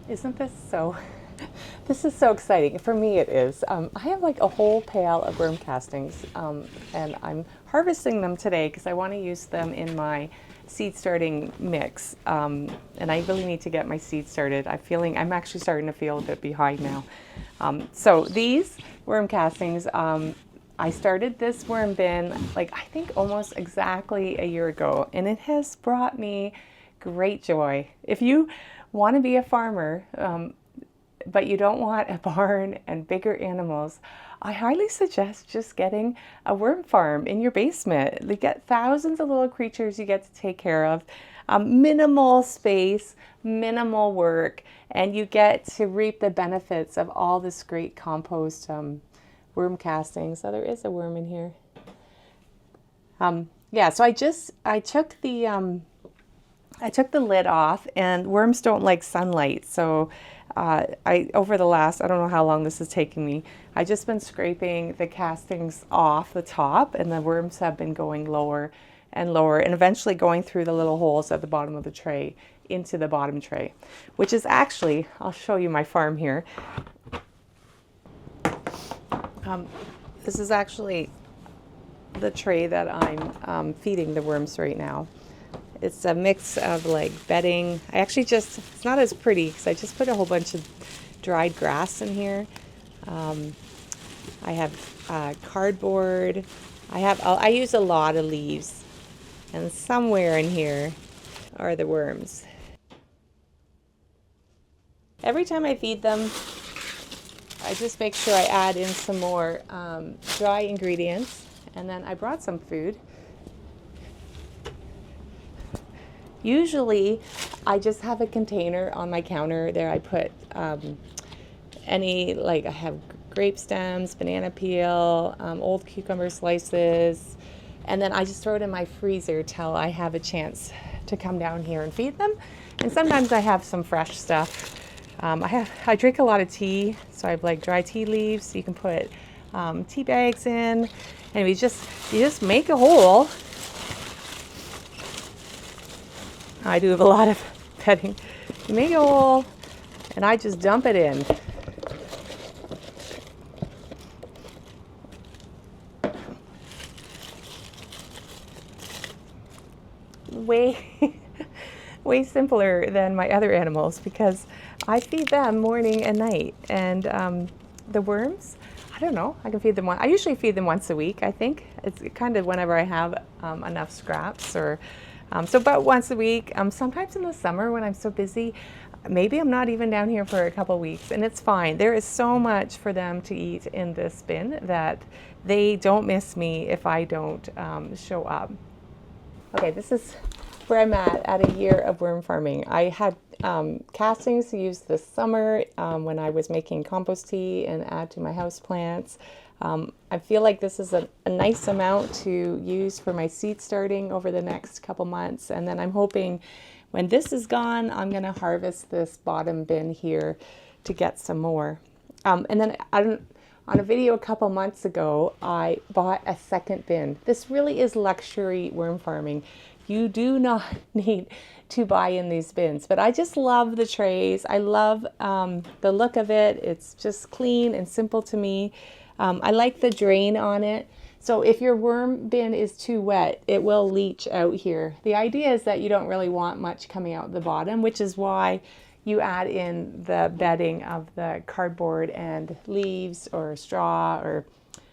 Isn't this so, this is so exciting. For me it is. I have like a whole pail of worm castings and I'm harvesting them today because I want to use them in my seed starting mix. And I really need to get my seed started. I'm actually starting to feel a bit behind now. So these worm castings, I started this worm bin like I think almost exactly a year ago, and it has brought me great joy. If you want to be a farmer, but you don't want a barn and bigger animals, I highly suggest just getting a worm farm in your basement. You get thousands of little creatures you get to take care of, minimal space, minimal work, and you get to reap the benefits of all this great compost worm casting. So there is a worm in here. Yeah, so I took the lid off, and worms don't like sunlight. So over the last, I don't know how long this is taking me, I just been scraping the castings off the top, and the worms have been going lower and lower, and eventually going through the little holes at the bottom of the tray into the bottom tray, which is actually, I'll show you my farm here. This is actually the tray that I'm feeding the worms right now. It's a mix of like bedding. It's not as pretty because I just put a whole bunch of dried grass in here. I have cardboard. I use a lot of leaves, and somewhere in here are the worms. Every time I feed them, I just make sure I add in some more dry ingredients, and then I brought some food. Usually I just have a container on my counter there. I put I have grape stems, banana peel, old cucumber slices, and then I just throw it in my freezer till I have a chance to come down here and feed them. And sometimes I have some fresh stuff. I drink a lot of tea, so I have like dry tea leaves. You can put tea bags in, and you just make a hole. I do have a lot of bedding. You make a hole, and I just dump it in. Way simpler than my other animals because I feed them morning and night. And the worms, I don't know, I can feed them I usually feed them once a week, I think. It's kind of whenever I have enough scraps or so about once a week. Sometimes in the summer when I'm so busy, maybe I'm not even down here for a couple weeks, and it's fine. There is so much for them to eat in this bin that they don't miss me if I don't show up. Okay, this is where I'm at a year of worm farming. I had castings to use this summer when I was making compost tea and add to my house plants. I feel like this is a nice amount to use for my seed starting over the next couple months. And then I'm hoping when this is gone, I'm going to harvest this bottom bin here to get some more. And then on a video a couple months ago, I bought a second bin. This really is luxury worm farming. You do not need to buy in these bins, but I just love the trays. I love the look of it. It's just clean and simple to me. I like the drain on it. So if your worm bin is too wet, it will leach out here. The idea is that you don't really want much coming out the bottom, which is why you add in the bedding of the cardboard and leaves or straw or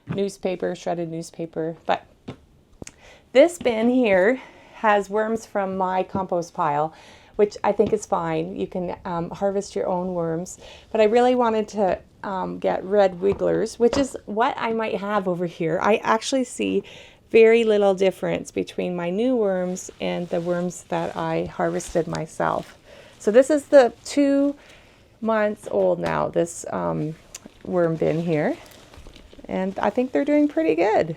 newspaper, shredded newspaper. But this bin here has worms from my compost pile, which I think is fine. You can harvest your own worms. But I really wanted to get red wigglers, which is what I might have over here. I actually see very little difference between my new worms and the worms that I harvested myself. So this is the 2 months old now, this worm bin here. And I think they're doing pretty good.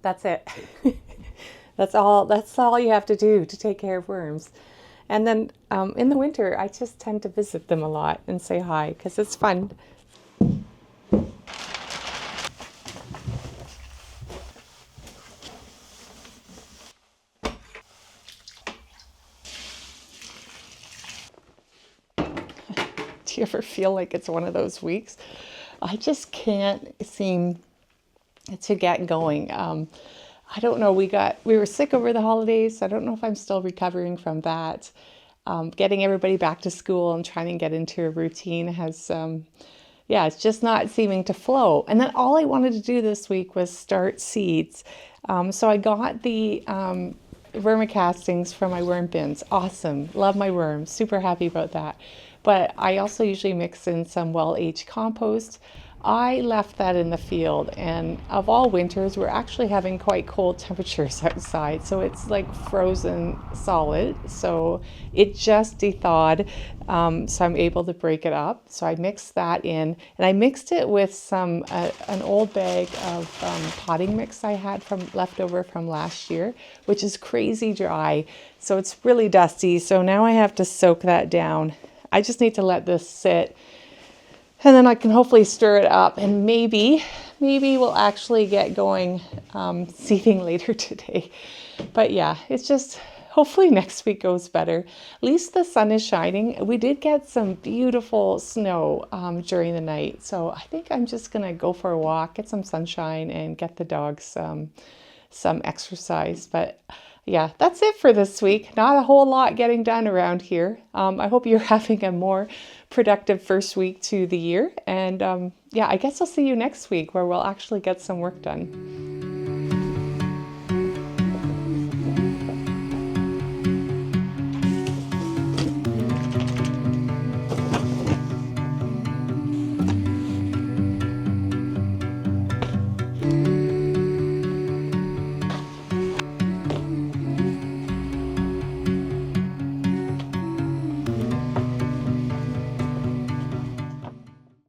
That's it. That's all you have to do to take care of worms. And then in the winter, I just tend to visit them a lot and say hi because it's fun. Do you ever feel like it's one of those weeks? I just can't seem to get going. I don't know, we were sick over the holidays. I don't know if I'm still recovering from that. Getting everybody back to school and trying to get into a routine has, it's just not seeming to flow. And then all I wanted to do this week was start seeds. So I got the vermicastings from my worm bins. Awesome. Love my worms. Super happy about that. But I also usually mix in some well-aged compost. I left that in the field, and of all winters, we're actually having quite cold temperatures outside, so it's like frozen solid. So it just de-thawed, so I'm able to break it up. So I mixed that in, and I mixed it with some an old bag of potting mix I had left over from last year, which is crazy dry. So it's really dusty. So now I have to soak that down. I just need to let this sit. And then I can hopefully stir it up, and maybe we'll actually get going seeding later today. But yeah, it's just hopefully next week goes better. At least the sun is shining. We did get some beautiful snow during the night. So I think I'm just going to go for a walk, get some sunshine, and get the dogs some exercise. But yeah, that's it for this week. Not a whole lot getting done around here. I hope you're having a more productive first week to the year. And I guess I'll see you next week where we'll actually get some work done.